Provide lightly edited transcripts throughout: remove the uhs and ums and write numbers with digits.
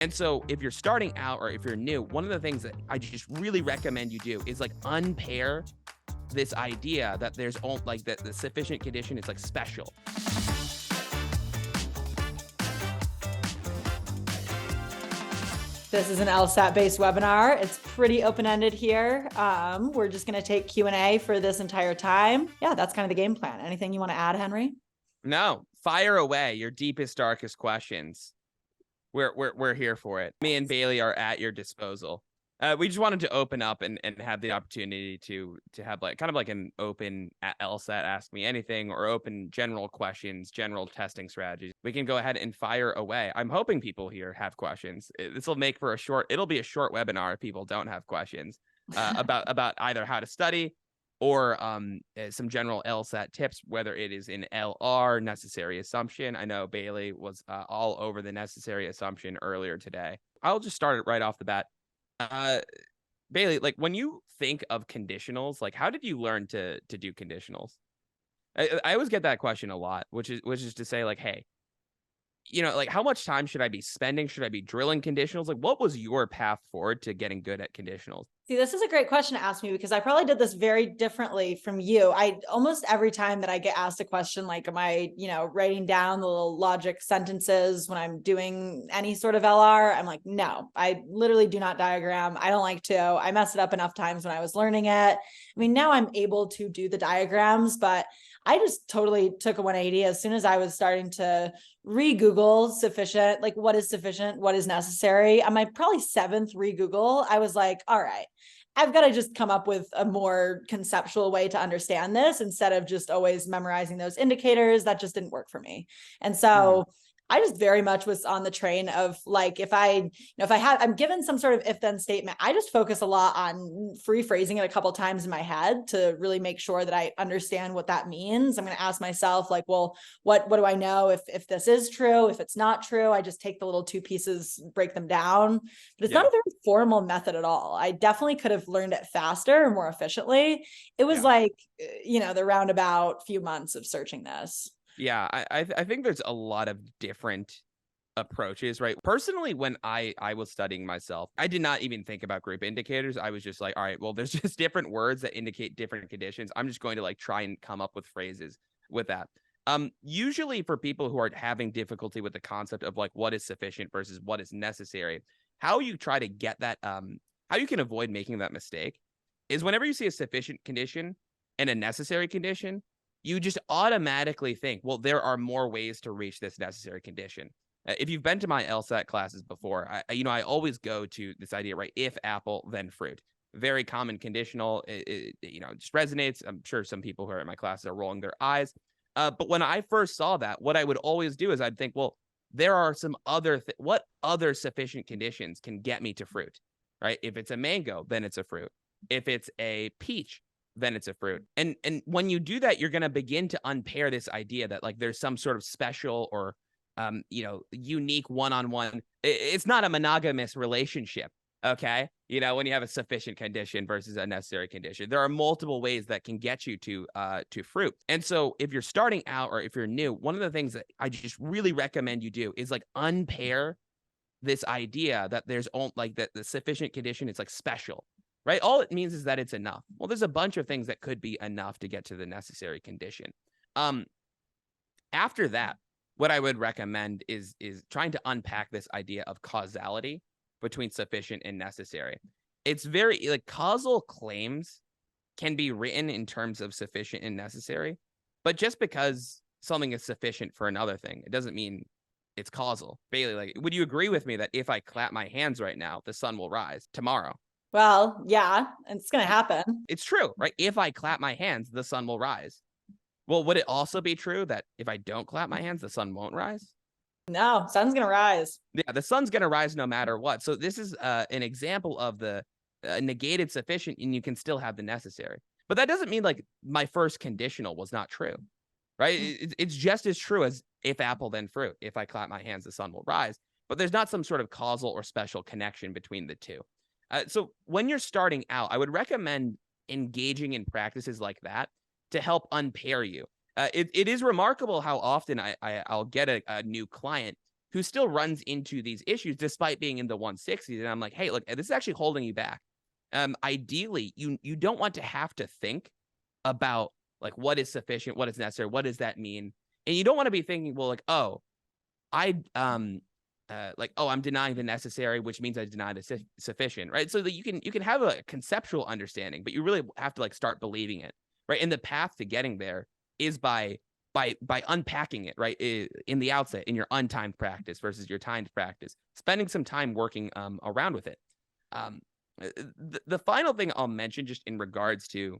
And so if you're starting out or if you're new, one of the things that I just really recommend you do is like unpair this idea that there's like that the sufficient condition is like special. This is an LSAT-based webinar. It's pretty open-ended here. We're just going to take Q&A for this entire time. Yeah, that's kind of the game plan. Anything you want to add, Henry? No, fire away your deepest, darkest questions. We're here for it. Me and Bailey are at your disposal. We just wanted to open up and have the opportunity to have like kind of like an open LSAT Ask Me Anything or open general questions, general testing strategies. We can go ahead and fire away. I'm hoping people here have questions. This will make for it'll be a short webinar if people don't have questions about either how to study or some general LSAT tips, whether it is in LR, necessary assumption. I know Bailey was all over the necessary assumption earlier today. I'll just start it right off the bat. Bailey, like when you think of conditionals, like how did you learn to do conditionals? I always get that question a lot, which is to say like, hey, like how much time should I be spending? Should I be drilling conditionals? Like what was your path forward to getting good at conditionals? See, this is a great question to ask me because I probably did this very differently from you. I almost every time that I get asked a question, like, am I, writing down the little logic sentences when I'm doing any sort of LR? I'm like, no, I literally do not diagram. I don't like to. I messed it up enough times when I was learning it. I mean, now I'm able to do the diagrams, but I just totally took a 180 as soon as I was starting to re-Google sufficient, like what is sufficient, what is necessary. On my probably 7th re-Google, I was like, all right, I've got to just come up with a more conceptual way to understand this instead of just always memorizing those indicators. That just didn't work for me. And so I just very much was on the train of like, I'm given some sort of if-then statement, I just focus a lot on rephrasing it a couple of times in my head to really make sure that I understand what that means. I'm going to ask myself like, well, what do I know if this is true? If it's not true, I just take the little 2 pieces, break them down, but it's not a very formal method at all. I definitely could have learned it faster and more efficiently. It was like, the roundabout few months of searching this. Yeah, I think there's a lot of different approaches, right? Personally, when I was studying myself, I did not even think about group indicators. I was just like, all right, well, there's just different words that indicate different conditions. I'm just going to like try and come up with phrases with that. Usually for people who are having difficulty with the concept of like what is sufficient versus what is necessary, how you try to get that, how you can avoid making that mistake is whenever you see a sufficient condition and a necessary condition, you just automatically think, well, there are more ways to reach this necessary condition. If you've been to my LSAT classes before, I always go to this idea, right? If apple, then fruit. Very common conditional. It just resonates. I'm sure some people who are in my classes are rolling their eyes. But when I first saw that, what I would always do is I'd think, well, there are some what other sufficient conditions can get me to fruit, right? If it's a mango, then it's a fruit. If it's a peach, then it's a fruit. And when you do that, you're going to begin to unpair this idea that like there's some sort of special or, unique one-on-one. It's not a monogamous relationship. Okay. When you have a sufficient condition versus a necessary condition, there are multiple ways that can get you to fruit. And so if you're starting out or if you're new, one of the things that I just really recommend you do is like unpair this idea that there's like that the sufficient condition is like special. Right? All it means is that it's enough. Well, there's a bunch of things that could be enough to get to the necessary condition. After that, what I would recommend is trying to unpack this idea of causality between sufficient and necessary. It's very like causal claims can be written in terms of sufficient and necessary, but just because something is sufficient for another thing, it doesn't mean it's causal. Bailey, like, would you agree with me that if I clap my hands right now, the sun will rise tomorrow? Well, yeah, it's going to happen. It's true, right? If I clap my hands, the sun will rise. Well, would it also be true that if I don't clap my hands, the sun won't rise? No, sun's going to rise. Yeah, the sun's going to rise no matter what. So this is an example of the negated sufficient, and you can still have the necessary. But that doesn't mean like my first conditional was not true, right? It's just as true as if apple, then fruit. If I clap my hands, the sun will rise. But there's not some sort of causal or special connection between the two. So when you're starting out, I would recommend engaging in practices like that to help unpair you. It is remarkable how often I'll get a new client who still runs into these issues despite being in the 160s. And I'm like, hey, look, this is actually holding you back. Ideally, you don't want to have to think about like what is sufficient, what is necessary, what does that mean? And you don't want to be thinking, well, like, oh, I'm denying the necessary, which means I deny the sufficient, right? So that you can have a conceptual understanding, but you really have to like start believing it, right? And the path to getting there is by unpacking it, right? In the outset, in your untimed practice versus your timed practice, spending some time working around with it. The final thing I'll mention just in regards to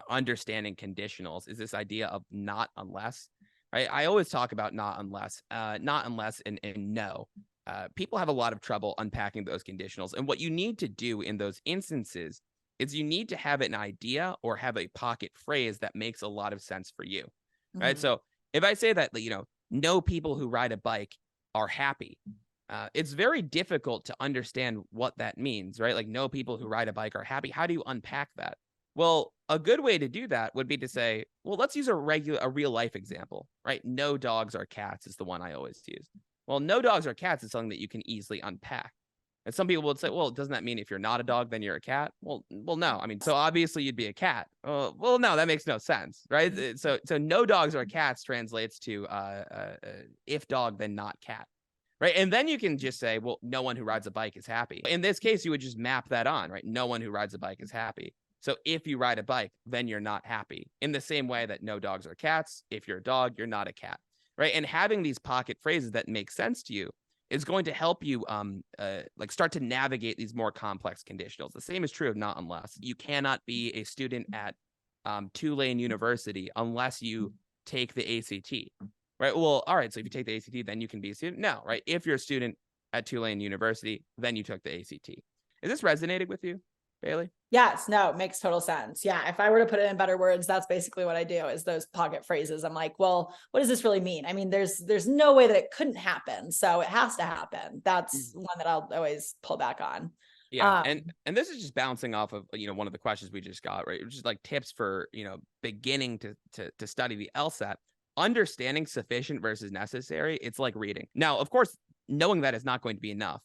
understanding conditionals is this idea of not unless, right? I always talk about not unless and no. People have a lot of trouble unpacking those conditionals. And what you need to do in those instances is you need to have an idea or have a pocket phrase that makes a lot of sense for you, right? So if I say that, no people who ride a bike are happy, it's very difficult to understand what that means, right? Like no people who ride a bike are happy. How do you unpack that? Well, a good way to do that would be to say, well, let's use a real life example, right? No dogs or cats is the one I always use. Well, no dogs or cats is something that you can easily unpack. And some people would say, well, doesn't that mean if you're not a dog, then you're a cat? Well, no. I mean, so obviously you'd be a cat. Well, no, that makes no sense, right? So no dogs or cats translates to if dog, then not cat. Right. And then you can just say, well, no one who rides a bike is happy. In this case, you would just map that on, right? No one who rides a bike is happy. So if you ride a bike, then you're not happy. In the same way that no dogs are cats. If you're a dog, you're not a cat. Right. And having these pocket phrases that make sense to you is going to help you start to navigate these more complex conditionals. The same is true of not unless. You cannot be a student at Tulane University unless you take the ACT. Right. Well, all right. So if you take the ACT, then you can be a student. No. Right. If you're a student at Tulane University, then you took the ACT. Is this resonating with you, Bailey? Yes. No, it makes total sense. Yeah. If I were to put it in better words, that's basically what I do is those pocket phrases. I'm like, well, what does this really mean? I mean, there's no way that it couldn't happen. So it has to happen. That's one that I'll always pull back on. Yeah. And this is just bouncing off of, one of the questions we just got, right? Which is like tips for, beginning to study the LSAT. Understanding sufficient versus necessary, it's like reading. Now, of course, knowing that is not going to be enough,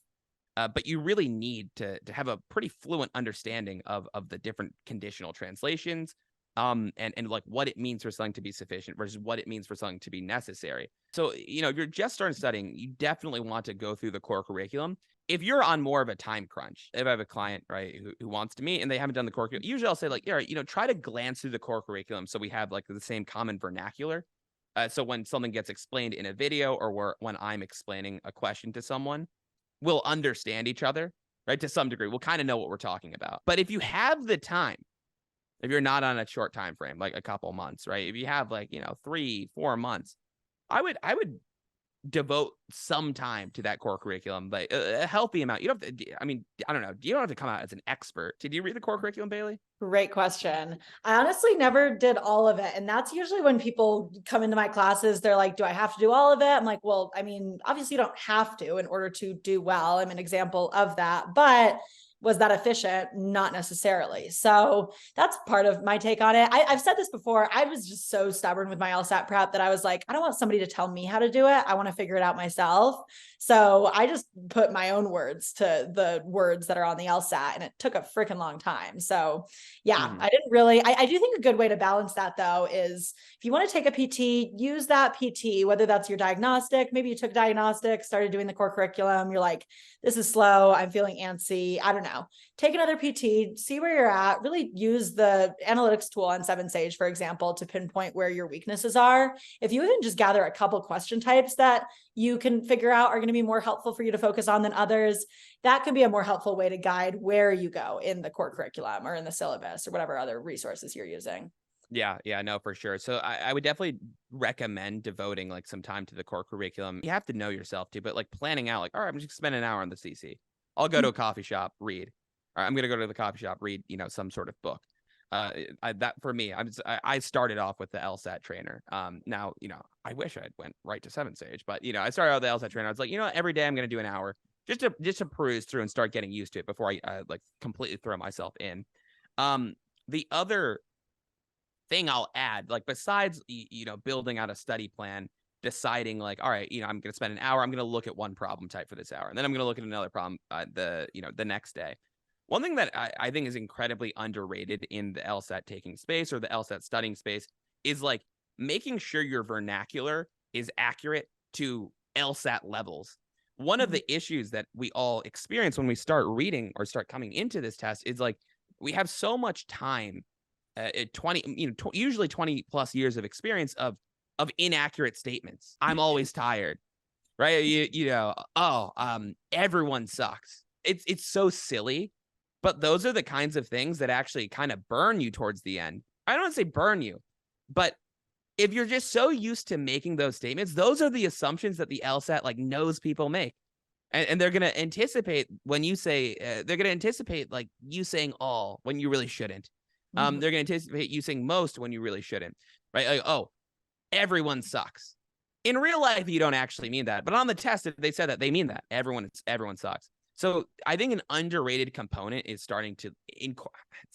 but you really need to have a pretty fluent understanding of the different conditional translations, and like what it means for something to be sufficient versus what it means for something to be necessary. So, if you're just starting studying, you definitely want to go through the core curriculum. If you're on more of a time crunch, if I have a client, right, who wants to meet and they haven't done the core curriculum, usually I'll say like, yeah, try to glance through the core curriculum so we have like the same common vernacular. So when something gets explained in a video or when I'm explaining a question to someone, we'll understand each other, right? To some degree, we'll kind of know what we're talking about. But if you have the time, if you're not on a short time frame, like a couple months, right? If you have 3-4 months, I would devote some time to that core curriculum, but a healthy amount. You don't have to, I mean, I don't know. You don't have to come out as an expert. Did you read the core curriculum, Bailey? Great question. I honestly never did all of it. And that's usually when people come into my classes, they're like, do I have to do all of it? I'm like, well, I mean, obviously you don't have to in order to do well. I'm an example of that, but was that efficient? Not necessarily. So that's part of my take on it. I've said this before. I was just so stubborn with my LSAT prep that I was like, I don't want somebody to tell me how to do it. I want to figure it out myself. So I just put my own words to the words that are on the LSAT, and it took a freaking long time. So yeah, I didn't really, I do think a good way to balance that though, is if you want to take a PT, use that PT, whether that's your diagnostic, maybe you took diagnostic, started doing the core curriculum. You're like, this is slow. I'm feeling antsy. I don't know. Take another PT, see where you're at, really use the analytics tool on 7Sage, for example, to pinpoint where your weaknesses are. If you even just gather a couple question types that you can figure out are going to be more helpful for you to focus on than others, that could be a more helpful way to guide where you go in the core curriculum or in the syllabus or whatever other resources you're using. Yeah, no, for sure. So I would definitely recommend devoting like some time to the core curriculum. You have to know yourself too, but like planning out like, all right, I'm just spend an hour on the CC. I'll go to a coffee shop, read. All right, I'm going to go to the coffee shop, read, some sort of book. That for me, I started off with the LSAT trainer. Now, I wish I'd went right to 7Sage, but I started out with the LSAT trainer. I was like, every day I'm going to do an hour just to peruse through and start getting used to it before I like completely throw myself in. The other thing I'll add, like besides, building out a study plan, deciding like, all right, I'm going to spend an hour. I'm going to look at one problem type for this hour. And then I'm going to look at another problem the next day. One thing that I think is incredibly underrated in the LSAT taking space or the LSAT studying space is like making sure your vernacular is accurate to LSAT levels. One of the issues that we all experience when we start reading or start coming into this test is like we have so much time, 20, usually 20 plus years of experience of inaccurate statements. I'm always tired, right? Everyone sucks. It's so silly, but those are the kinds of things that actually kind of burn you towards the end. I don't want to say burn you, but if you're just so used to making those statements, those are the assumptions that the LSAT like knows people make. And they're going to anticipate when you say, they're going to anticipate like you saying all when you really shouldn't. They're going to anticipate you saying most when you really shouldn't, right? Like, oh, everyone sucks. In real life, you don't actually mean that. But on the test, if they said that, they mean that. Everyone sucks. So I think an underrated component is starting to,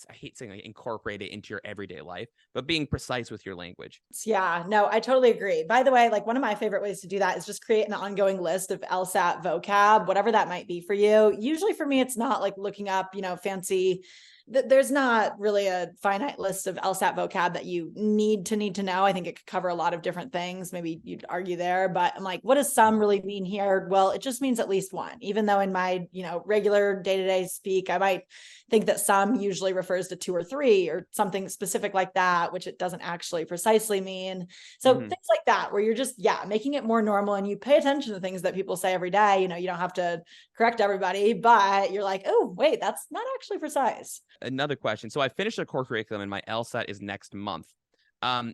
I hate saying like incorporate it into your everyday life, but being precise with your language. Yeah, no, I totally agree. By the way, like one of my favorite ways to do that is just create an ongoing list of LSAT vocab, whatever that might be for you. Usually for me, it's not like looking up, fancy. There's not really a finite list of LSAT vocab that you need to know. I think it could cover a lot of different things. Maybe you'd argue there, but I'm like, what does some really mean here? Well, it just means at least one, even though in my, regular day-to-day speak, I might think that some usually refers to 2 or 3 or something specific like that, which it doesn't actually precisely mean. So things like that, where you're just, making it more normal and you pay attention to things that people say every day. You don't have to correct everybody, but you're like, oh, wait, that's not actually precise. Another question. So I finished the core curriculum and my LSAT is next month.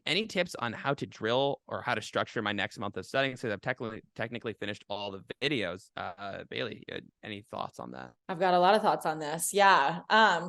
Any tips on how to drill or how to structure my next month of studying? So I've technically finished all the videos. Bailey, any thoughts on that? I've got a lot of thoughts on this. Yeah.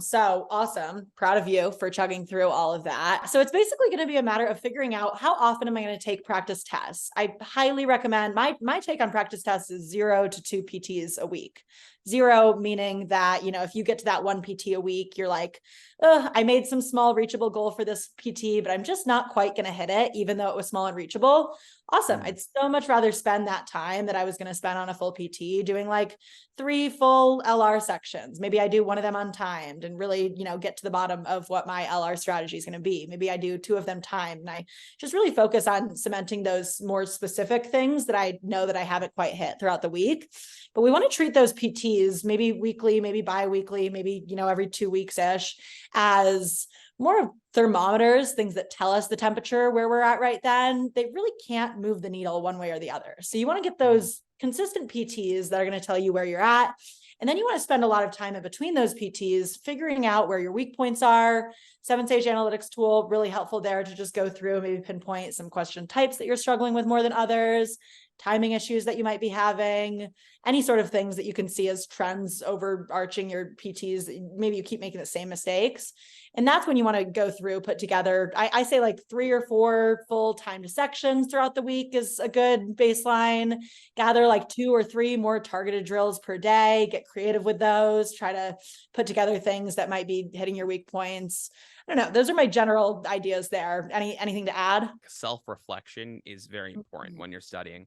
So awesome. Proud of you for chugging through all of that. So it's basically going to be a matter of figuring out how often am I going to take practice tests. I highly recommend my take on practice tests is 0 to 2 PTs a week. 0 meaning that, if you get to that 1 PT a week, you're like, I made some small reachable goal for this PT, but I'm just not quite going to hit it, even though it was small and reachable. Awesome. I'd so much rather spend that time that I was going to spend on a full PT doing like 3 full LR sections. Maybe I do one of them untimed and really, get to the bottom of what my LR strategy is going to be. Maybe I do 2 of them timed and I just really focus on cementing those more specific things that I know that I haven't quite hit throughout the week. But we want to treat those PTs maybe weekly, maybe bi-weekly, maybe, every 2 weeks-ish as more of thermometers, things that tell us the temperature where we're at right then. They really can't move the needle one way or the other. So you want to get those consistent PTs that are going to tell you where you're at. And then you want to spend a lot of time in between those PTs, figuring out where your weak points are. 7Sage Analytics tool, really helpful there to just go through, maybe pinpoint some question types that you're struggling with more than others, timing issues that you might be having, any sort of things that you can see as trends overarching your PTs. Maybe you keep making the same mistakes. And that's when you want to go through, put together, I say like 3 or 4 full timed sections throughout the week is a good baseline. Gather like 2 or 3 more targeted drills per day, get creative with those, try to put together things that might be hitting your weak points. I don't know. Those are my general ideas there. Anything to add? Self-reflection is very important when you're studying.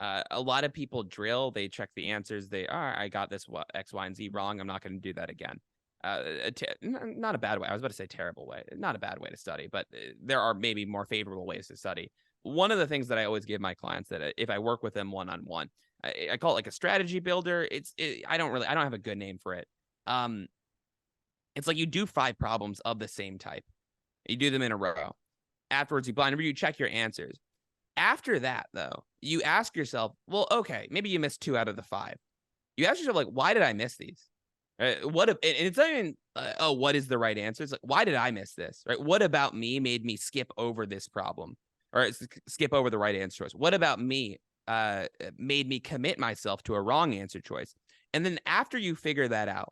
A lot of people drill, they check the answers. I got this X, Y, and Z wrong. I'm not going to do that again. Not a bad way. I was about to say terrible way. Not a bad way to study, but there are maybe more favorable ways to study. One of the things that I always give my clients that if I work with them one-on-one, I call it like a strategy builder. I don't have a good name for it. It's like you do 5 problems of the same type. You do them in a row. Afterwards, you blind read, you check your answers. After that, though, you ask yourself, well, okay, maybe you missed 2 out of the 5. You ask yourself, like, why did I miss these? And it's not even, what is the right answer? It's like, why did I miss this? Right? What about me made me skip over this problem or skip over the right answer choice? What about me made me commit myself to a wrong answer choice? And then after you figure that out,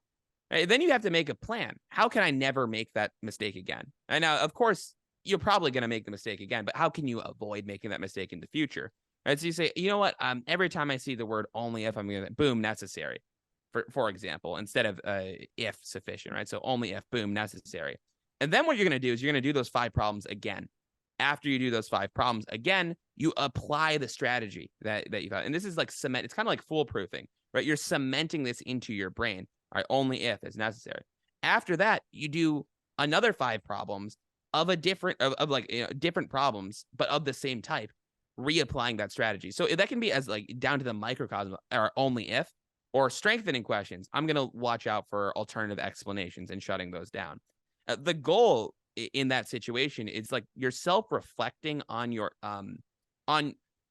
right, then you have to make a plan. How can I never make that mistake again? And now, of course, you're probably going to make the mistake again, but how can you avoid making that mistake in the future? Right? So you say, you know what? Every time I see the word only if, I'm going to, boom, necessary, for example, instead of if sufficient, right? So only if, boom, necessary. And then what you're going to do is you're going to do those 5 problems again. After you do those 5 problems, again, you apply the strategy that you thought. And this is like cement. It's kind of like foolproofing, right? You're cementing this into your brain, right? Only if it's necessary. After that, you do another 5 problems of a different, of like, different problems, but of the same type, reapplying that strategy. So that can be as like down to the microcosm or only if, or strengthening questions. I'm going to watch out for alternative explanations and shutting those down. The goal in that situation is like you're self-reflecting on your I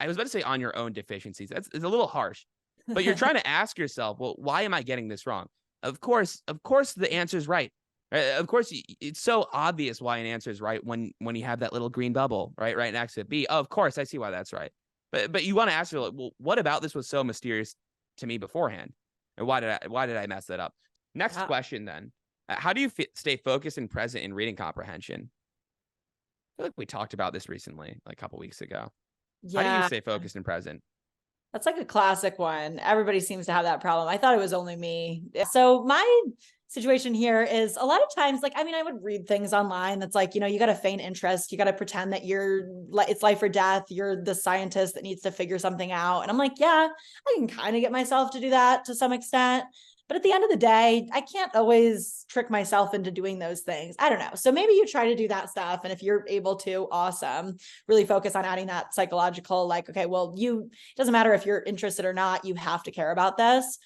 was about to say on your own deficiencies. It's a little harsh, but you're trying to ask yourself, well, why am I getting this wrong? Of course the answer is right. Of course, it's so obvious why an answer is right when you have that little green bubble right next to it. B. Oh, of course, I see why that's right. But you want to ask yourself, well, what about this was so mysterious to me beforehand, and why did I mess that up? Next question then. How do you stay focused and present in reading comprehension? I feel like we talked about this recently, like a couple weeks ago. How do you stay focused and present? That's like a classic one. Everybody seems to have that problem. I thought it was only me. So my situation here is a lot of times, like, I mean, I would read things online that's like, you got to feign interest. You got to pretend that it's life or death. You're the scientist that needs to figure something out. And I'm like, yeah, I can kind of get myself to do that to some extent. But at the end of the day, I can't always trick myself into doing those things. I don't know. So maybe you try to do that stuff. And if you're able to, awesome. Really focus on adding that psychological, like, okay, well, it doesn't matter if you're interested or not, you have to care about this.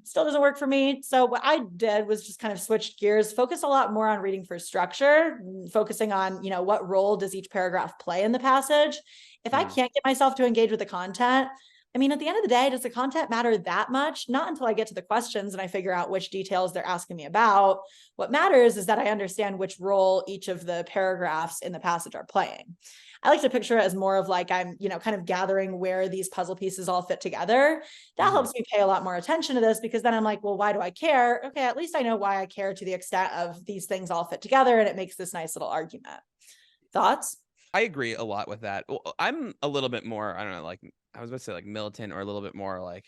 Still doesn't work for me. So what I did was just kind of switch gears, focus a lot more on reading for structure, focusing on, what role does each paragraph play in the passage? If I can't get myself to engage with the content, I mean, at the end of the day, does the content matter that much? Not until I get to the questions and I figure out which details they're asking me about. What matters is that I understand which role each of the paragraphs in the passage are playing. I like to picture it as more of like I'm, kind of gathering where these puzzle pieces all fit together. That helps me pay a lot more attention to this, because then I'm like, well, why do I care? Okay, at least I know why I care to the extent of these things all fit together, and it makes this nice little argument. Thoughts? I agree a lot with that. Well, I'm a little bit more, I don't know, like I was about to say like militant, or a little bit more like,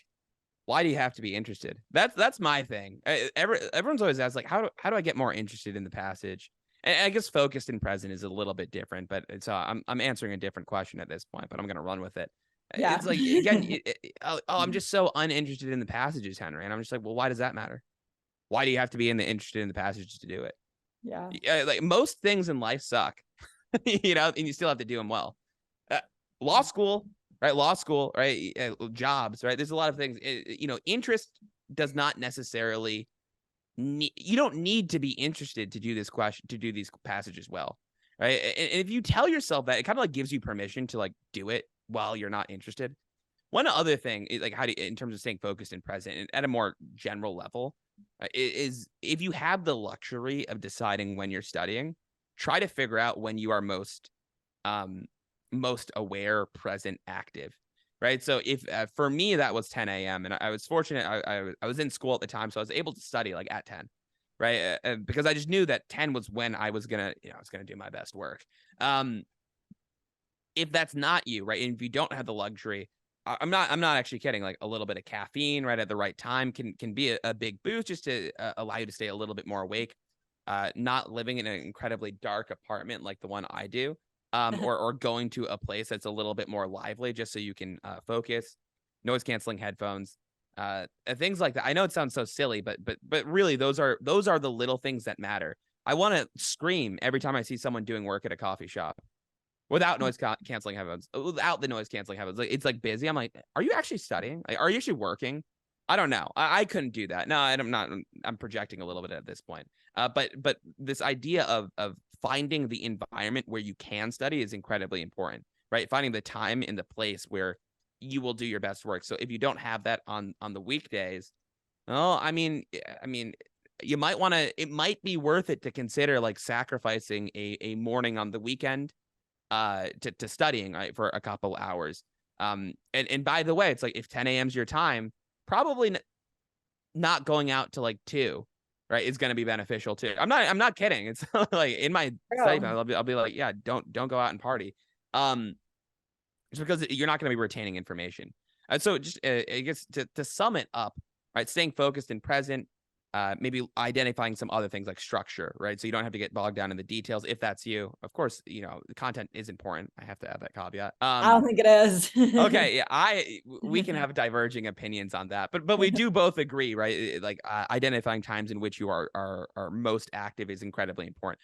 why do you have to be interested? That's my thing. Everyone's always asked like, how do I get more interested in the passage? And I guess focused and present is a little bit different, but it's I'm answering a different question at this point, but I'm gonna run with it. Yeah. It's like, again, I'm just so uninterested in the passages, Henry, and I'm just like, well, why does that matter? Why do you have to be interested in the passages to do it? Yeah. Like most things in life suck, and you still have to do them well. Law school, right? Jobs, right? There's a lot of things. Interest does not necessarily. You don't need to be interested to do this question, to do these passages well, right? And if you tell yourself that, it kind of like gives you permission to like do it while you're not interested. One other thing is like, in terms of staying focused and present and at a more general level, is if you have the luxury of deciding when you're studying, try to figure out when you are most aware, present, active. Right. So if for me, that was 10 a.m. and I was fortunate. I was in school at the time, so I was able to study like at 10. Right. Because I just knew that 10 was when I was going to do my best work. If that's not you, right, and if you don't have the luxury, I'm not actually kidding. Like a little bit of caffeine right at the right time can be a big boost, just to allow you to stay a little bit more awake. Not living in an incredibly dark apartment like the one I do. Or going to a place that's a little bit more lively, just so you can focus, noise canceling headphones, things like that. I know it sounds so silly, but really those are the little things that matter. I want to scream every time I see someone doing work at a coffee shop without noise canceling headphones, without the noise canceling headphones. Like, it's like busy. I'm like, are you actually studying? Like, are you actually working? I don't know. I couldn't do that. No, I'm not. I'm projecting a little bit at this point. But this idea of finding the environment where you can study is incredibly important, right? Finding the time and the place where you will do your best work. So if you don't have that on the weekdays, well, I mean, you might want to. It might be worth it to consider like sacrificing a morning on the weekend, to studying, right, for a couple hours. And by the way, it's like if 10 a.m. is your time, probably not going out to like 2, right, is going to be beneficial too. I'm not kidding. It's like in my study plan, I'll be like, yeah, don't go out and party. Just because you're not going to be retaining information. So just I guess to sum it up, right, staying focused and present, maybe identifying some other things like structure, right? So you don't have to get bogged down in the details if that's you. Of course, the content is important. I have to add that caveat. I don't think it is. Okay, yeah, we can have diverging opinions on that, but we do both agree, right? Like identifying times in which you are most active is incredibly important.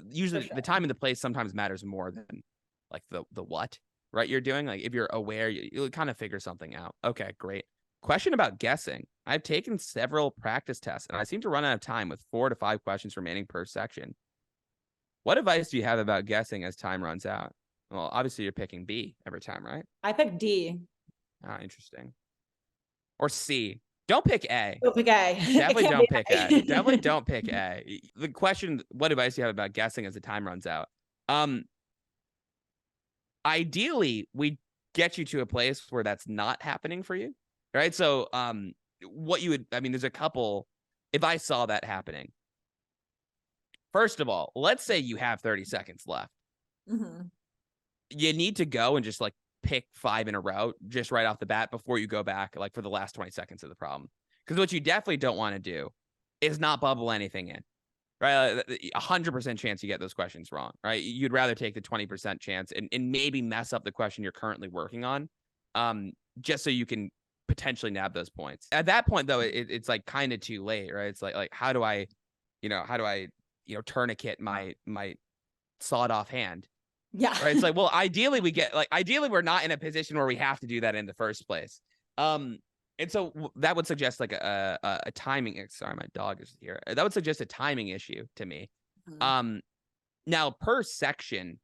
Usually, sure. the time and the place sometimes matters more than like the what, right? You're doing like if you're aware, you'll kind of figure something out. Okay, great. Question about guessing. I've taken several practice tests, and I seem to run out of time with 4 to 5 questions remaining per section. What advice do you have about guessing as time runs out? Well, obviously you're picking B every time, right? I picked D. Ah, interesting. Or C. Don't pick A. Don't pick A. Definitely don't pick A. Definitely don't pick A. The question, what advice do you have about guessing as the time runs out? Ideally, we get you to a place where that's not happening for you, right? So, there's a couple, if I saw that happening, first of all, let's say you have 30 seconds left. Mm-hmm. You need to go and just like pick 5 in a row just right off the bat before you go back like for the last 20 seconds of the problem. Because what you definitely don't want to do is not bubble anything in, right? 100% chance you get those questions wrong, right? You'd rather take the 20% chance and maybe mess up the question you're currently working on, just so you can potentially nab those points. At that point, though, it's like kind of too late, right? It's like how do I tourniquet my sawed off hand? Yeah. Right. It's like, well, ideally we're not in a position where we have to do that in the first place. And so that would suggest like a timing. Sorry, my dog is here. That would suggest a timing issue to me. Mm-hmm. Now per section,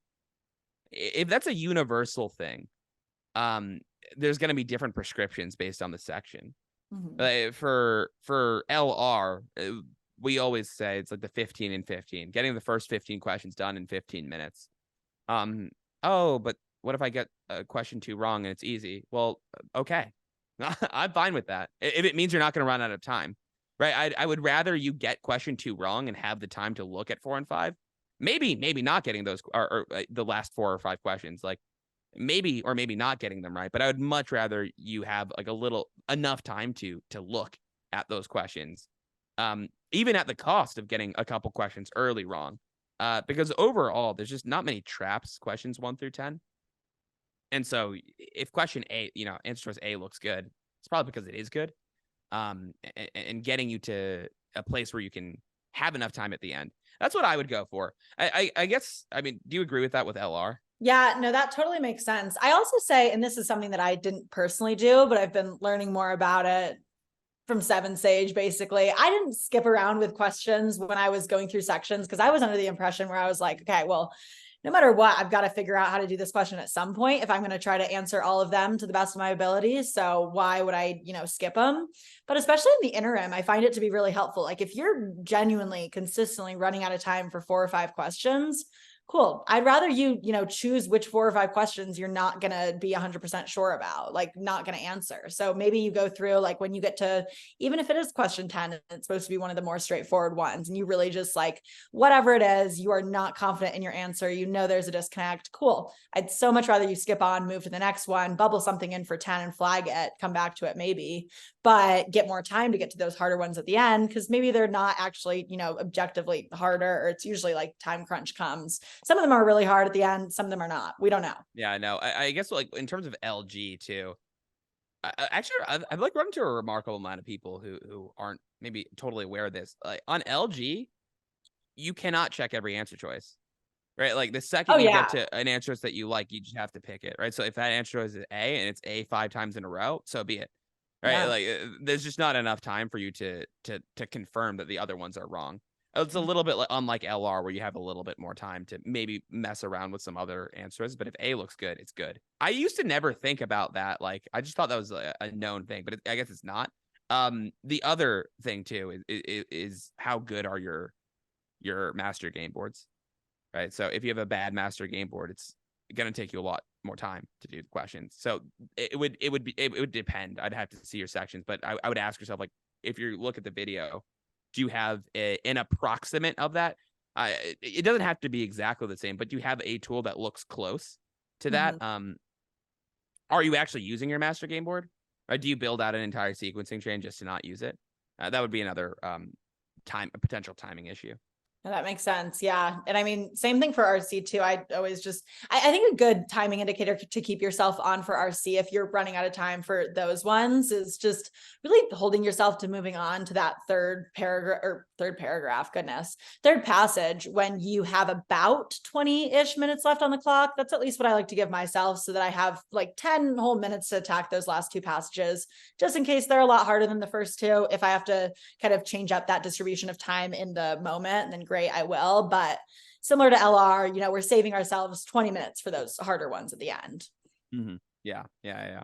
if that's a universal thing, there's going to be different prescriptions based on the section. Mm-hmm. For LR, we always say it's like the 15 and 15, getting the first 15 questions done in 15 minutes. But what if I get a question 2 wrong and it's easy? Well, okay. I'm fine with that. If it means you're not going to run out of time, right? I would rather you get question 2 wrong and have the time to look at 4 and 5. Maybe not getting those or the last 4 or 5 questions, like maybe not getting them right. But I would much rather you have like enough time to look at those questions, even at the cost of getting a couple questions early wrong. Because overall, there's just not many traps, questions 1 through 10. And so if question A, answer choice A looks good, it's probably because it is good. And getting you to a place where you can have enough time at the end. That's what I would go for. I guess, do you agree with that with LR? Yeah, no, that totally makes sense. I also say, and this is something that I didn't personally do, but I've been learning more about it from 7Sage, basically. I didn't skip around with questions when I was going through sections because I was under the impression where I was like, okay, well, no matter what, I've got to figure out how to do this question at some point if I'm going to try to answer all of them to the best of my abilities. So why would I, skip them? But especially in the interim, I find it to be really helpful. Like if you're genuinely consistently running out of time for 4 or 5 questions, cool. I'd rather you, choose which 4 or 5 questions you're not going to be 100% sure about, like not going to answer. So maybe you go through like when you get to, even if it is question 10, it's supposed to be one of the more straightforward ones. And you really just like, whatever it is, you are not confident in your answer. There's a disconnect. Cool. I'd so much rather you skip on, move to the next one, bubble something in for 10 and flag it, come back to it maybe, but get more time to get to those harder ones at the end. Cause maybe they're not actually, objectively harder, or it's usually like time crunch comes. Some of them are really hard at the end. Some of them are not. We don't know. Yeah, I know. I guess like in terms of LG too, I've like run into a remarkable amount of people who aren't maybe totally aware of this. Like on LG, you cannot check every answer choice, right? Like the second you get to an answer choice that you like, you just have to pick it, right? So if that answer choice is A and it's A 5 times in a row, so be it, right? Yeah. Like there's just not enough time for you to confirm that the other ones are wrong. It's a little bit unlike LR where you have a little bit more time to maybe mess around with some other answers. But if A looks good, it's good. I used to never think about that. Like I just thought that was a known thing, but I guess it's not. The other thing too is how good are your master game boards, right? So if you have a bad master game board, it's going to take you a lot more time to do the questions. So it would depend. I'd have to see your sections, but I would ask yourself, like, if you look at the video, do you have an approximate of that? It doesn't have to be exactly the same, but do you have a tool that looks close to that? Mm-hmm. Are you actually using your master game board? Or do you build out an entire sequencing chain just to not use it? That would be another a potential timing issue. No, that makes sense. Yeah. And I mean, same thing for RC too. I always just, I think a good timing indicator to keep yourself on for RC, if you're running out of time for those ones, is just really holding yourself to moving on to that third passage when you have about 20-ish minutes left on the clock. That's at least what I like to give myself, so that I have like 10 whole minutes to attack those last two passages, just in case they're a lot harder than the first two. If I have to kind of change up that distribution of time in the moment, then great, I will. But similar to LR, we're saving ourselves 20 minutes for those harder ones at the end. Mm-hmm. Yeah.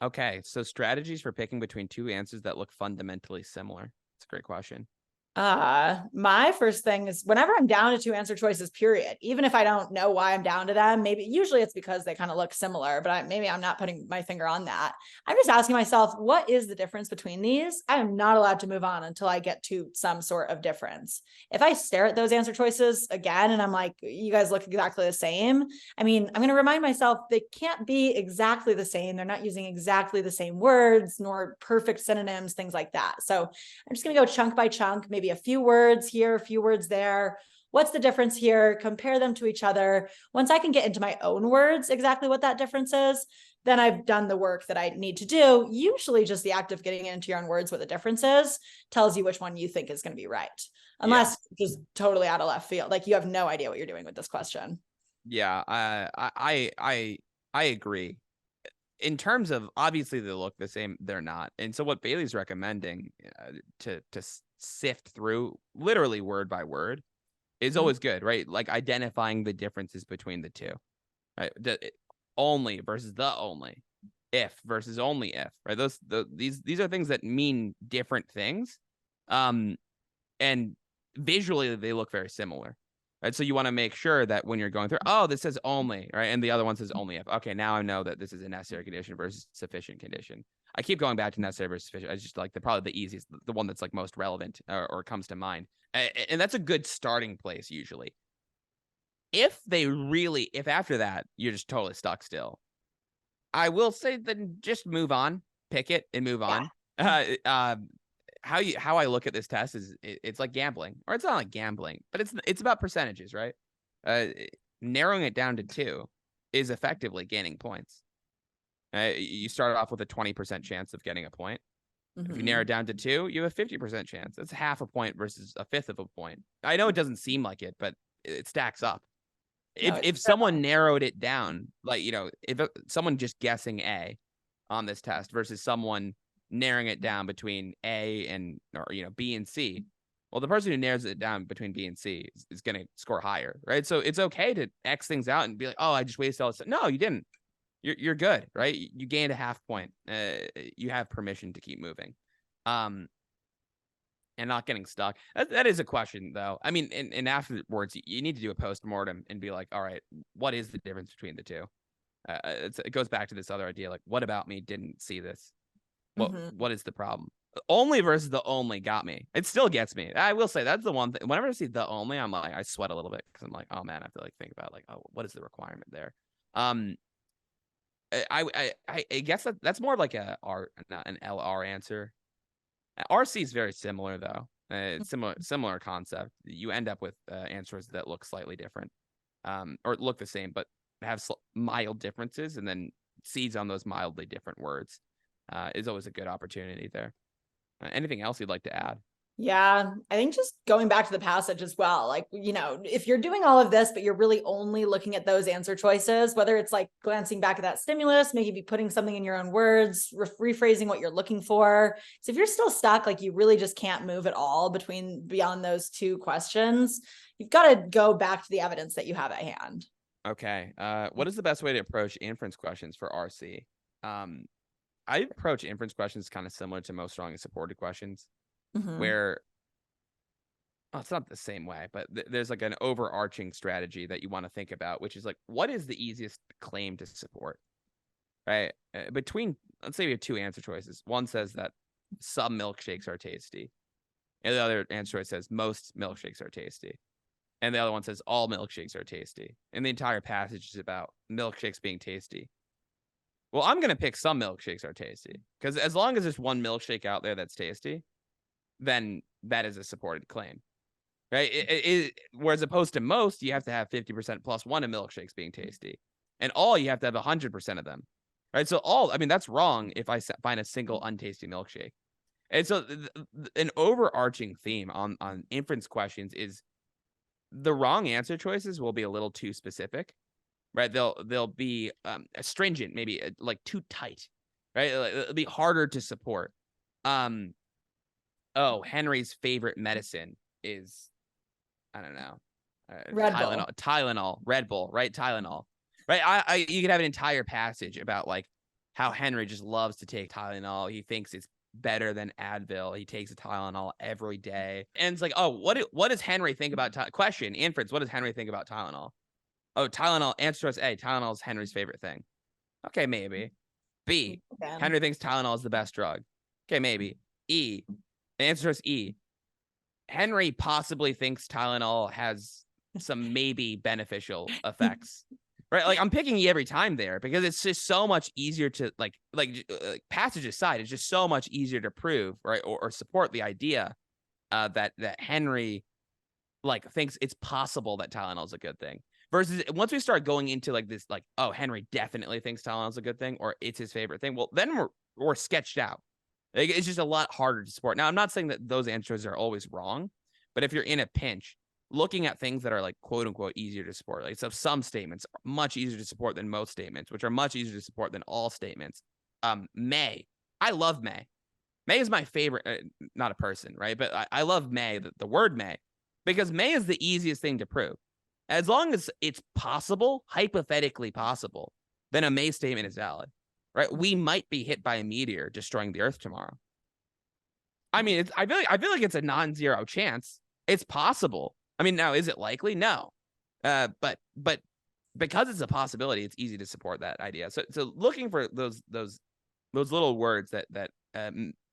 Okay. So strategies for picking between two answers that look fundamentally similar. It's a great question. My first thing is, whenever I'm down to two answer choices, period, even if I don't know why I'm down to them, usually it's because they kind of look similar, but maybe I'm not putting my finger on that. I'm just asking myself, what is the difference between these? I am not allowed to move on until I get to some sort of difference. If I stare at those answer choices again, and I'm like, you guys look exactly the same, I'm going to remind myself they can't be exactly the same. They're not using exactly the same words, nor perfect synonyms, things like that. So I'm just going to go chunk by chunk, maybe a few words here, a few words there. What's the difference here? Compare them to each other. Once I can get into my own words exactly what that difference is, then I've done the work that I need to do. Usually just the act of getting into your own words what the difference is tells you which one you think is going to be right. Unless just totally out of left field, like you have no idea what you're doing with this question. Yeah, I agree. In terms of, obviously they look the same, they're not. And so what Bailey's recommending to sift through literally word by word is always good, right? Like identifying the differences between the two, right? The only versus the only, if versus only if, right? These are things that mean different things, and visually they look very similar, right? So you want to make sure that when you're going through, oh, this says only, right? And the other one says only if. Okay, now I know that this is a necessary condition versus sufficient condition. I keep going back to necessary versus sufficient. I just like probably the easiest, the one that's like most relevant or comes to mind. And that's a good starting place usually. If after that, you're just totally stuck still, I will say then just move on, pick it and move on. How I look at this test is it's like gambling, or it's not like gambling, but it's about percentages, right? Narrowing it down to 2 is effectively gaining points. You start off with a 20% chance of getting a point. If you narrow it down to 2, you have a 50% chance. That's half a point versus a fifth of a point. I know it doesn't seem like it, but it stacks up. If someone narrowed it down, like, if someone just guessing A on this test versus someone narrowing it down between A and, or B and C, well, the person who narrows it down between B and C is going to score higher, right? So it's okay to X things out and be like, oh, I just wasted all this. No, you didn't. You're good, right? You gained a half point. You have permission to keep moving, and not getting stuck. That is a question, though. I mean, and afterwards, you need to do a postmortem and be like, all right, what is the difference between the two? It goes back to this other idea, like, what about me didn't see this? What is the problem? Only versus the only got me. It still gets me. I will say that's the one thing. Whenever I see the only, I'm like, I sweat a little bit because I'm like, oh man, I have to like think about like, oh, what is the requirement there? I guess that's more of like an LR answer. RC is very similar though. It's similar concept. You end up with answers that look slightly different, or look the same but have mild differences, and then C's on those mildly different words is always a good opportunity there. Anything else you'd like to add? Yeah, I think just going back to the passage as well, like, if you're doing all of this, but you're really only looking at those answer choices, whether it's like glancing back at that stimulus, maybe putting something in your own words, rephrasing what you're looking for. So if you're still stuck, like you really just can't move at all beyond those two questions, you've got to go back to the evidence that you have at hand. Okay. What is the best way to approach inference questions for RC? I approach inference questions kind of similar to most strongly supported questions. Where it's not the same way, but there's like an overarching strategy that you want to think about, which is like, what is the easiest claim to support, right? Between, let's say we have two answer choices. One says that some milkshakes are tasty, and the other answer choice says most milkshakes are tasty, and the other one says all milkshakes are tasty, and the entire passage is about milkshakes being tasty. Well, I'm going to pick some milkshakes are tasty, because as long as there's one milkshake out there that's tasty, then that is a supported claim, right? Whereas opposed to most, you have to have 50% plus one of milkshakes being tasty, and all you have to have 100% of them, right? So that's wrong if I find a single untasty milkshake. And so an overarching theme on inference questions is the wrong answer choices will be a little too specific, right? They'll be astringent, maybe like too tight, right? It'll be harder to support. Henry's favorite medicine is, I don't know, Tylenol, Red Bull, right? Tylenol, right? You could have an entire passage about like how Henry just loves to take Tylenol. He thinks it's better than Advil. He takes a Tylenol every day. And it's like, oh, what does Henry think about question, inference, what does Henry think about Tylenol? Oh, Tylenol, answer choice A, Tylenol is Henry's favorite thing. Okay, maybe. B, Henry thinks Tylenol is the best drug. Okay, maybe. E, answer choice E, Henry possibly thinks Tylenol has some maybe beneficial effects. Right? Like I'm picking E every time there because it's just so much easier to like passage aside, it's just so much easier to prove, right? Or support the idea that Henry like thinks it's possible that Tylenol is a good thing. Versus once we start going into like this, like, oh, Henry definitely thinks Tylenol is a good thing or it's his favorite thing. Well, then we're sketched out. Like, it's just a lot harder to support. Now, I'm not saying that those answers are always wrong, but if you're in a pinch, looking at things that are like quote unquote easier to support, like so some statements are much easier to support than most statements, which are much easier to support than all statements. May, I love May. May is my favorite, not a person, right? But I love May, the word May, because May is the easiest thing to prove. As long as it's possible, hypothetically possible, then a May statement is valid, right? We might be hit by a meteor destroying the Earth tomorrow. I mean, I feel like it's a non-zero chance. It's possible. I mean, now is it likely? No, but because it's a possibility, it's easy to support that idea. So looking for those little words that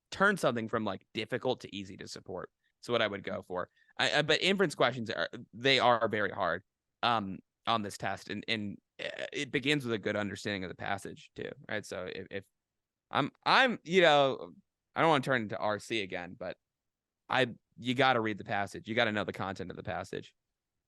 turn something from like difficult to easy to support. So what I would go for. But inference questions are very hard on this test, and it begins with a good understanding of the passage too, right? So if I'm I don't want to turn into RC again, but you got to read the passage. You got to know the content of the passage.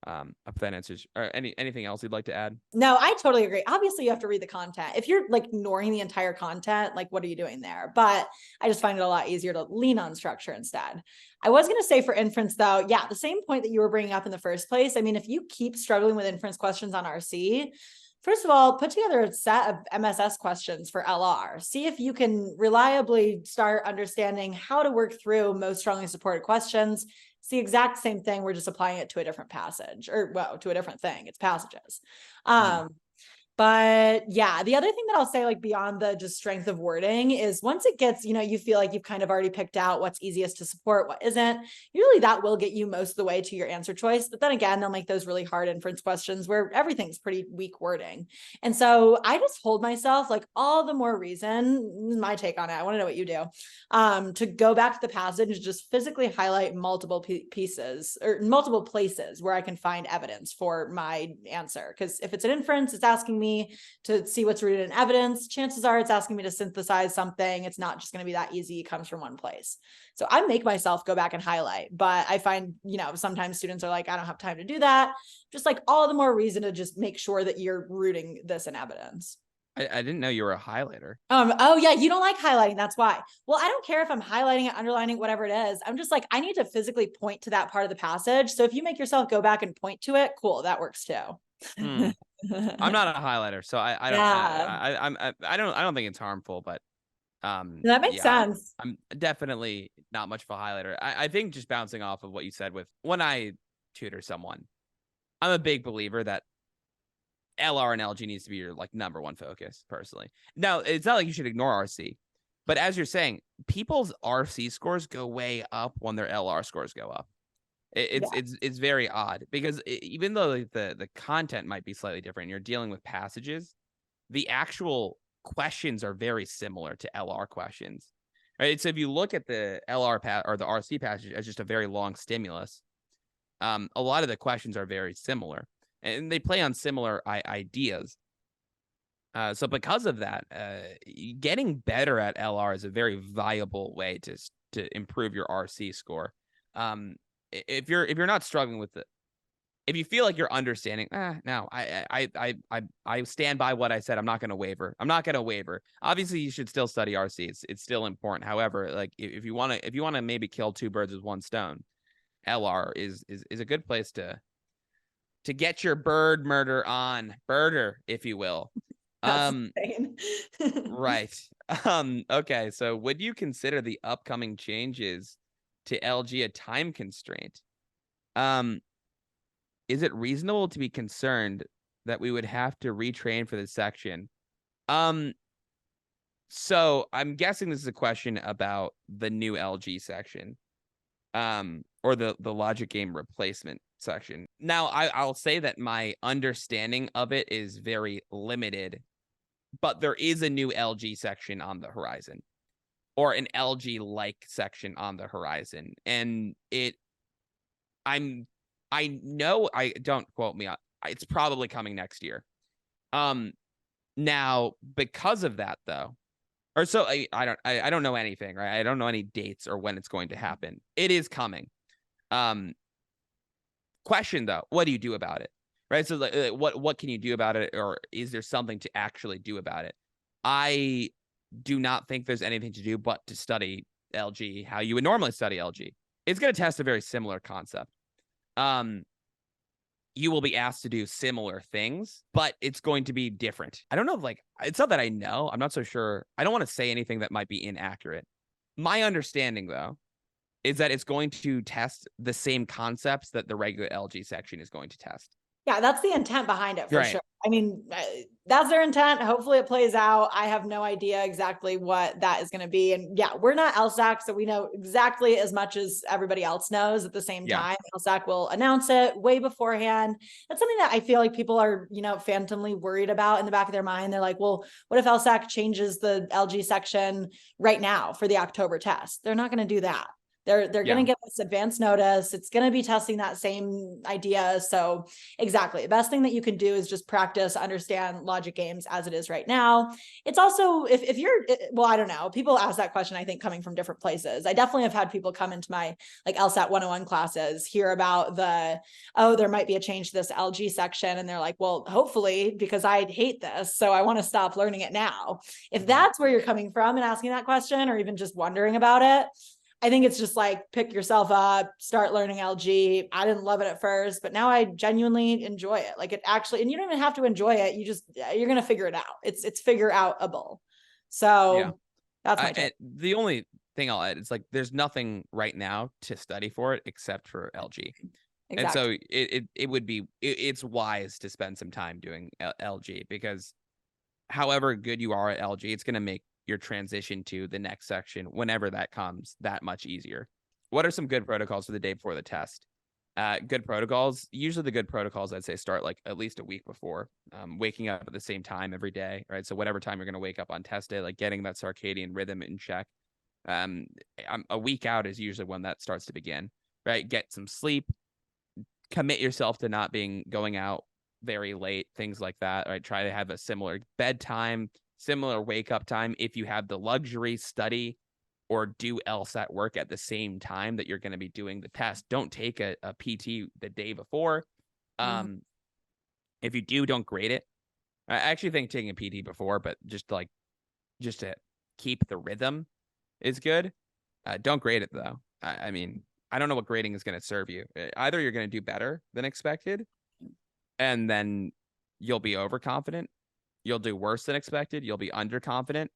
If that answers, or anything else you'd like to add? No, I totally agree. Obviously, you have to read the content. If you're like ignoring the entire content, like what are you doing there? But I just find it a lot easier to lean on structure instead. I was going to say for inference though, yeah, the same point that you were bringing up in the first place. I mean, if you keep struggling with inference questions on RC, first of all, put together a set of MSS questions for LR. See if you can reliably start understanding how to work through most strongly supported questions. It's the exact same thing. We're just applying it to a different passage to a different thing. It's passages. But yeah, the other thing that I'll say, like beyond the just strength of wording, is once it gets, you feel like you've kind of already picked out what's easiest to support, what isn't, usually that will get you most of the way to your answer choice. But then again, they'll make those really hard inference questions where everything's pretty weak wording. And so I just hold myself like all the more reason, my take on it, I want to know what you do, to go back to the passage and just physically highlight multiple pieces or multiple places where I can find evidence for my answer. Because if it's an inference, it's asking me to see what's rooted in evidence. Chances are it's asking me to synthesize something. It's not just going to be that easy. It comes from one place. So I make myself go back and highlight, but I find, sometimes students are like, I don't have time to do that. Just like all the more reason to just make sure that you're rooting this in evidence. I didn't know you were a highlighter. Oh yeah, you don't like highlighting. That's why. Well, I don't care if I'm highlighting it, underlining, whatever it is. I'm just like, I need to physically point to that part of the passage. So if you make yourself go back and point to it, cool, that works too. I'm not a highlighter, so I don't think it's harmful, but that makes sense. I'm definitely not much of a highlighter. I think just bouncing off of what you said with when I tutor someone, I'm a big believer that LR and LG needs to be your like number one focus personally. Now, it's not like you should ignore RC, but as you're saying, people's RC scores go way up when their LR scores go up. It's very odd because even though the content might be slightly different, you're dealing with passages, the actual questions are very similar to LR questions, right? So if you look at the LR or the RC passage as just a very long stimulus, a lot of the questions are very similar and they play on similar ideas. So because of that, getting better at LR is a very viable way to to improve your RC score. If you're not struggling with it, if you feel like you're understanding, no, I stand by what I said. I'm not going to waver. Obviously, you should still study RC. It's still important. However, like if you want to maybe kill two birds with one stone, LR is a good place to get your birder, if you will. That's insane. Right. Okay. So would you consider the upcoming changes to LG a time constraint? Is it reasonable to be concerned that we would have to retrain for this section? So I'm guessing this is a question about the new LG section, or the logic game replacement section. Now, I'll say that my understanding of it is very limited, but there is a new LG section on the horizon, or an LG-like section on the horizon, and I know, don't quote me on, it's probably coming next year. Now, because of that, though, or so I don't know anything, right? I don't know any dates or when it's going to happen. It is coming. Question though, what do you do about it? Right? So like, what can you do about it, or is there something to actually do about it? I do not think there's anything to do but to study LG how you would normally study LG. It's going to test a very similar concept. You will be asked to do similar things, but it's going to be different. I don't know, like, it's not that I know. I'm not so sure. I don't want to say anything that might be inaccurate. My understanding, though, is that it's going to test the same concepts that the regular LG section is going to test. Yeah, that's the intent behind it for Right. sure. I mean, that's their intent. Hopefully it plays out. I have no idea exactly what that is going to be. And yeah, we're not LSAC, so we know exactly as much as everybody else knows at the same time. LSAC will announce it way beforehand. That's something that I feel like people are, phantomly worried about in the back of their mind. They're like, well, what if LSAC changes the LG section right now for the October test? They're not going to do that. They're going to give us advance notice. It's going to be testing that same idea. So exactly. The best thing that you can do is just practice, understand logic games as it is right now. It's also, if you're, well, I don't know. People ask that question, I think, coming from different places. I definitely have had people come into my like LSAT 101 classes, hear about there might be a change to this LG section. And they're like, well, hopefully, because I hate this, so I want to stop learning it now. If that's where you're coming from and asking that question, or even just wondering about it, I think it's just like, pick yourself up, start learning LG. I didn't love it at first, but now I genuinely enjoy it. Like, it actually, and you don't even have to enjoy it. You're going to figure it out. It's figure outable. So that's my take. The only thing I'll add is like, there's nothing right now to study for it except for LG. Exactly. And so it's wise to spend some time doing LG, because however good you are at LG, it's going to make your transition to the next section, whenever that comes, that much easier. What are some good protocols for the day before the test? Good protocols. Usually the good protocols, I'd say, start like at least a week before, waking up at the same time every day, right? So whatever time you're going to wake up on test day, like getting that circadian rhythm in check. A week out is usually when that starts to begin, right? Get some sleep, commit yourself to not going out very late, things like that, right? Try to have a similar bedtime, similar wake up time. If you have the luxury, study or do LSAT work at the same time that you're going to be doing the test. Don't take a PT the day before. If you do, don't grade it. I actually think taking a PT before, but just to keep the rhythm is good. Don't grade it though. I mean, I don't know what grading is going to serve you. Either you're going to do better than expected, and then you'll be overconfident. You'll do worse than expected. You'll be underconfident.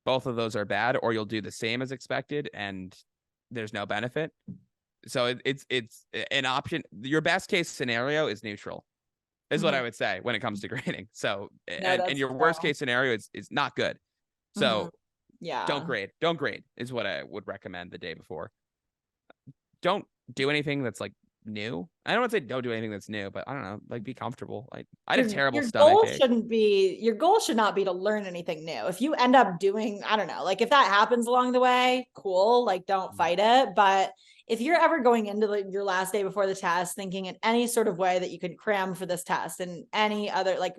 Both of those are bad, or you'll do the same as expected and there's no benefit. So it's an option. Your best case scenario is neutral, is what I would say when it comes to grading. So, and your worst case scenario is not good. So don't grade is what I would recommend the day before. Don't do anything that's like new. I don't want to say don't do anything that's new, but I don't know, like, be comfortable. Like, I had a terrible stomach ache. Your goal should not be to learn anything new. If you end up doing, I don't know, like, if that happens along the way, cool, like, don't fight it. But if you're ever going into your last day before the test thinking in any sort of way that you could cram for this test and any other, like,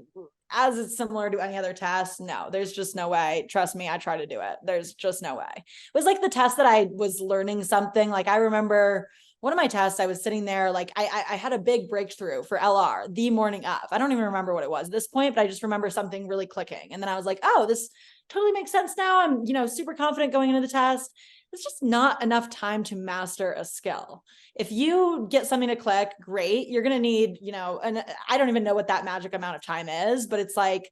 as it's similar to any other test, no, there's just no way. Trust me, I try to do it. There's just no way. It was like the test that I was learning something. Like I remember one of my tests, I was sitting there, like I had a big breakthrough for LR the morning of. I don't even remember what it was at this point, but I just remember something really clicking. And then I was like, oh, this totally makes sense now. I'm, super confident going into the test. It's just not enough time to master a skill. If you get something to click, great. You're going to need, and I don't even know what that magic amount of time is, but it's like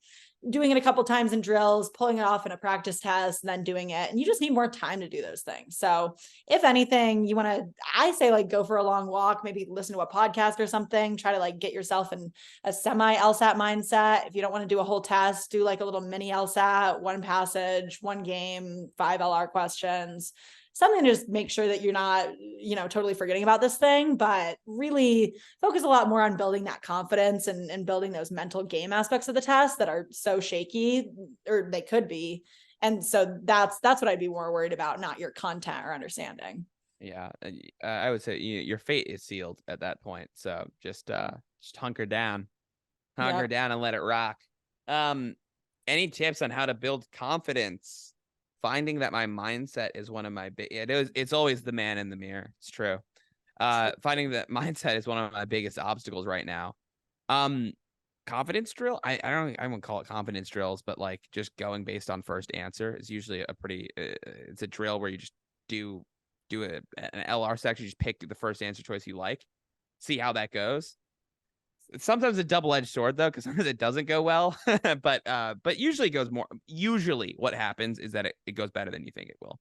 doing it a couple times in drills, pulling it off in a practice test, and then doing it. And you just need more time to do those things. So if anything, I say like go for a long walk, maybe listen to a podcast or something, try to like get yourself in a semi LSAT mindset. If you don't want to do a whole test, do like a little mini LSAT, one passage, one game, 5 LR questions, something to just make sure that you're not, totally forgetting about this thing, but really focus a lot more on building that confidence and building those mental game aspects of the test that are so shaky, or they could be. And so that's what I'd be more worried about, not your content or understanding. Yeah. I would say your fate is sealed at that point. So just hunker down and let it rock. Any tips on how to build confidence? Finding that my mindset is one of my it's always the man in the mirror. It's true. Finding that mindset is one of my biggest obstacles right now. Confidence drill. I wouldn't call it confidence drills, but like just going based on first answer is usually a pretty. It's a drill where you just do an LR section. You just pick the first answer choice you like, see how that goes. It's sometimes a double-edged sword though, because sometimes it doesn't go well, but usually goes more. Usually, what happens is that it goes better than you think it will.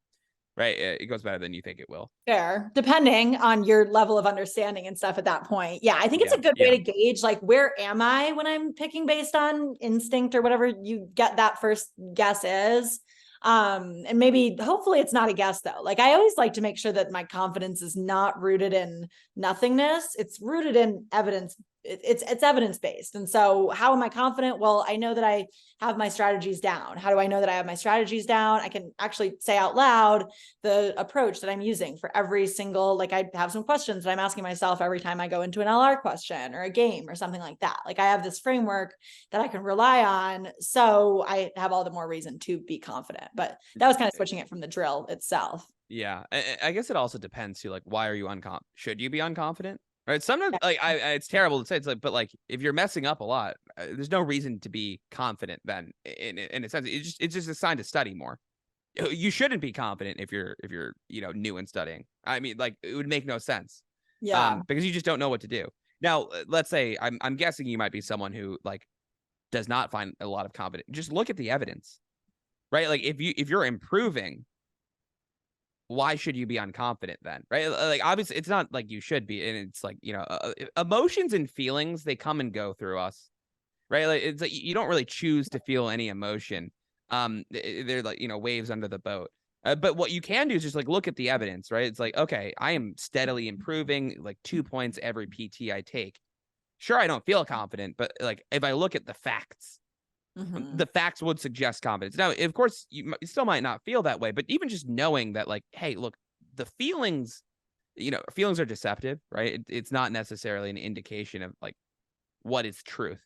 Right? It goes better than you think it will. Fair, depending on your level of understanding and stuff at that point. Yeah, I think it's a good way to gauge like where am I when I'm picking based on instinct or whatever you get that first guess is. And maybe hopefully it's not a guess though. Like I always like to make sure that my confidence is not rooted in nothingness. It's rooted in evidence. It's evidence-based. And so how am I confident? Well, I know that I have my strategies down. How do I know that I have my strategies down? I can actually say out loud the approach that I'm using for every single, like I have some questions that I'm asking myself every time I go into an LR question or a game or something like that. Like I have this framework that I can rely on. So I have all the more reason to be confident, but that was kind of switching it from the drill itself. Yeah. I guess it also depends too. Like, why are you should you be unconfident? Right. Sometimes like it's terrible to say. It's like, but like if you're messing up a lot, there's no reason to be confident. Then, in a sense, it's just a sign to study more. You shouldn't be confident if you're new in studying. I mean, like it would make no sense. Yeah. Because you just don't know what to do. Now, let's say I'm guessing you might be someone who like does not find a lot of confidence. Just look at the evidence, right? Like if you're improving, why should you be unconfident then, right? Like obviously it's not like you should be, and it's like emotions and feelings, they come and go through us, right? Like it's like you don't really choose to feel any emotion. They're like waves under the boat. But what you can do is just like look at the evidence, right? It's like, okay, I am steadily improving, like 2 points every PT I take. Sure, I don't feel confident, but like if I look at the facts, the facts would suggest confidence. Now, of course, you still might not feel that way, but even just knowing that, like, hey, look, the feelings, feelings are deceptive, right? It's not necessarily an indication of like what is truth.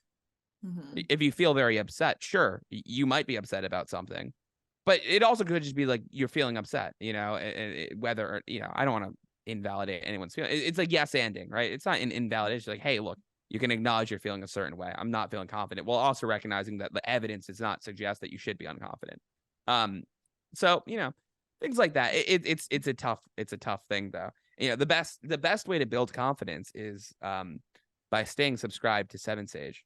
If you feel very upset, sure, you might be upset about something, but it also could just be like you're feeling upset, whether, I don't want to invalidate anyone's feeling. It's like yes anding, right? It's not an invalidation. Like, hey, look, you can acknowledge you're feeling a certain way. I'm not feeling confident, while also recognizing that the evidence does not suggest that you should be unconfident. So things like that. It's a tough thing though. The best way to build confidence is by staying subscribed to 7Sage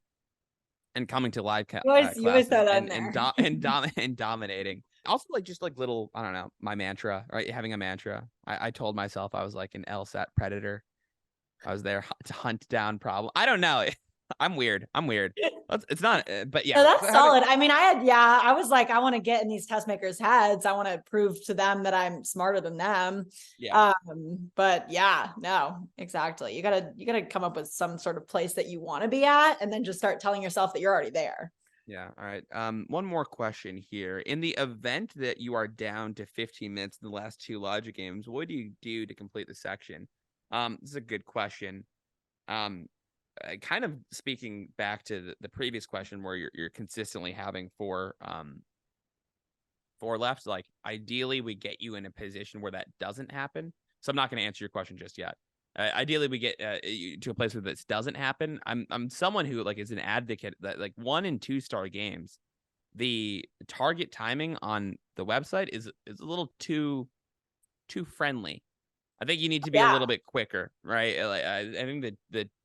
and coming to live classes and dominating. Also, like just like little, I don't know, my mantra, right? Having a mantra. I told myself I was like an LSAT predator. I was there to hunt down problem. I don't know. I'm weird. It's not, but yeah. No, that's solid. I mean, I was like, I want to get in these test makers' heads. I want to prove to them that I'm smarter than them. Yeah. But yeah, no, exactly. You gotta come up with some sort of place that you want to be at, and then just start telling yourself that you're already there. Yeah. All right. One more question here. In the event that you are down to 15 minutes in the last 2 logic games, what do you do to complete the section? This is a good question. kind of speaking back to the previous question where you're consistently having four left, like ideally we get you in a position where that doesn't happen. So I'm not going to answer your question just yet. Ideally we get you to a place where this doesn't happen. I'm someone who like is an advocate that like 1 and 2 star games, the target timing on the website is a little too friendly. I think you need to be a little bit quicker, right? Like, I think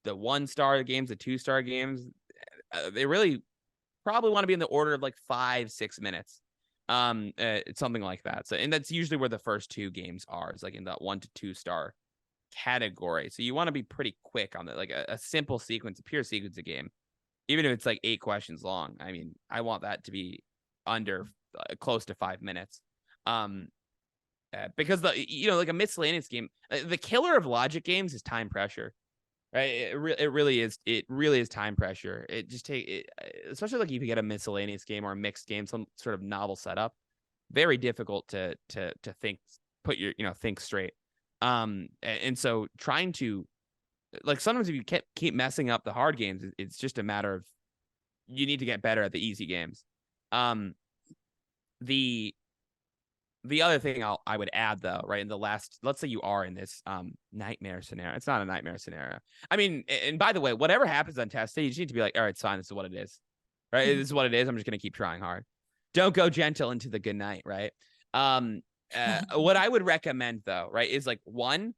the 1 star games, the 2 star games, they really probably want to be in the order of like 5-6 minutes. It's something like that. So, and that's usually where the first 2 games are, is like in that 1 to 2 star category. So you want to be pretty quick on that, like a simple sequence, a pure sequence of game, even if it's like 8 questions long. I mean, I want that to be under close to 5 minutes. Because like a miscellaneous game, the killer of logic games is time pressure, right? It really is time pressure. It just especially like if you get a miscellaneous game or a mixed game, some sort of novel setup, very difficult to think, think straight. And so trying to, like, sometimes if you keep messing up the hard games, it's just a matter of you need to get better at the easy games. The other thing I would add, though, right, in the last, let's say you are in this nightmare scenario. It's not a nightmare scenario. I mean, and by the way, whatever happens on test day, you just need to be like, all right, it's fine. This is what it is, right? This is what it is. I'm just going to keep trying hard. Don't go gentle into the good night, right? What I would recommend, though, right, is like, 1,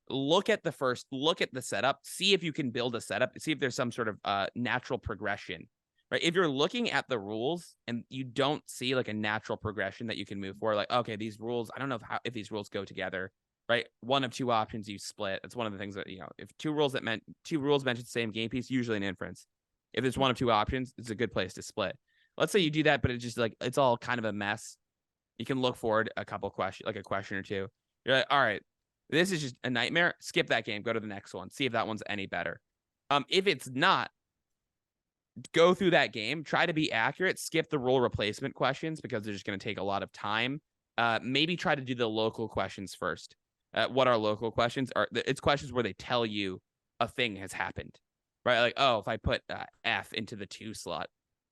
look at the setup, see if you can build a setup, see if there's some sort of natural progression. Right. If you're looking at the rules and you don't see like a natural progression that you can move forward, like, okay, these rules, I don't know if these rules go together, right? 1 of 2 options you split. It's one of the things that, if 2 rules mention the same game piece, usually an inference. If there's 1 of 2 options, it's a good place to split. Let's say you do that, but it's just like, it's all kind of a mess. You can look forward a couple questions, like a question or 2. You're like, all right, this is just a nightmare. Skip that game. Go to the next one. See if that one's any better. If it's not, go through that game, try to be accurate, skip the rule replacement questions because they're just going to take a lot of time. Maybe try to do the local questions first. What are local questions? It's questions where they tell you a thing has happened, right? Like, oh, if I put F into the 2 slot,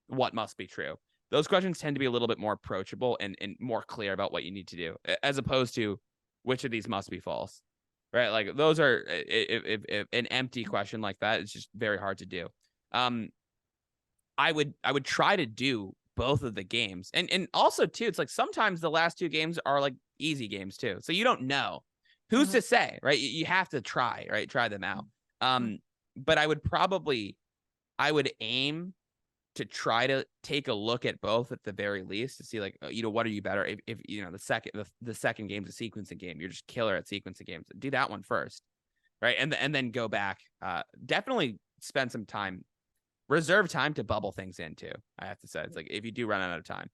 what must be true? Those questions tend to be a little bit more approachable and more clear about what you need to do, as opposed to which of these must be false, right? Like, those are, if an empty question like that, it's just very hard to do. I would try to do both of the games. And also, too, it's like sometimes the last 2 games are like easy games, too. So you don't know. Who's to say, right? You have to try, right? Try them out. But I would aim to try to take a look at both at the very least to see, like, what are you better? If the second game's a sequencing game, you're just killer at sequencing games. Do that one first, right? And then go back. Definitely spend some time. Reserve time to bubble things in too. I have to say, it's like if you do run out of time,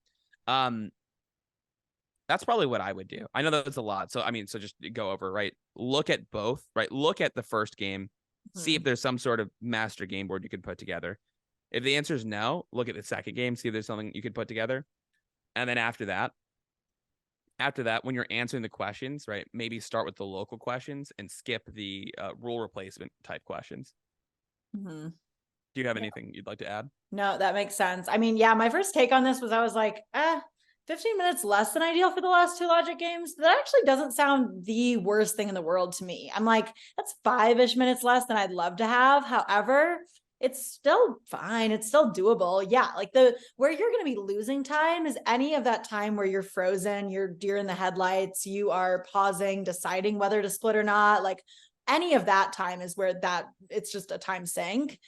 that's probably what I would do. I know that's a lot, so just go over, right? Look at both, right? Look at the first game, see if there's some sort of master game board you could put together. If the answer is no, look at the second game, see if there's something you could put together, and then after that, when you're answering the questions, right? Maybe start with the local questions and skip the rule replacement type questions. Do you have anything you'd like to add? No, that makes sense. I mean, yeah, my first take on this was I was like, 15 minutes less than ideal for the last 2 logic games. That actually doesn't sound the worst thing in the world to me. I'm like, that's 5-ish minutes less than I'd love to have. However, it's still fine. It's still doable. Yeah. Like where you're going to be losing time is any of that time where you're frozen, you're deer in the headlights, you are pausing, deciding whether to split or not. Like any of that time is where it's just a time sink.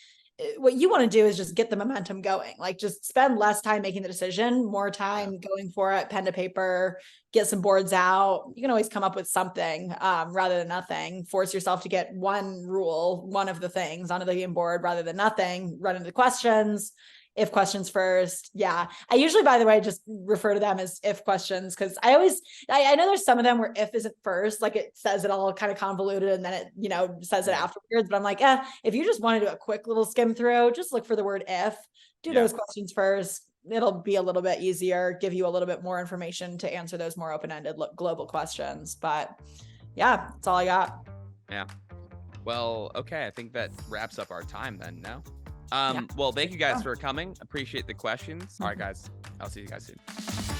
What you want to do is just get the momentum going, like just spend less time making the decision, more time going for it, pen to paper, get some boards out. You can always come up with something rather than nothing. Force yourself to get one of the things onto the game board rather than nothing. Run into the questions. If questions first. Yeah. I usually, by the way, just refer to them as if questions. Cause I know there's some of them where if isn't first, like it says it all kind of convoluted and then it, says it afterwards, but I'm like, if you just want to do a quick little skim through, just look for the word if, do those questions first. It'll be a little bit easier, give you a little bit more information to answer those more open-ended global questions. But yeah, that's all I got. Yeah. Well, okay. I think that wraps up our time then. No. Yeah. Well, thank you guys for coming. Appreciate the questions. All right, guys. I'll see you guys soon.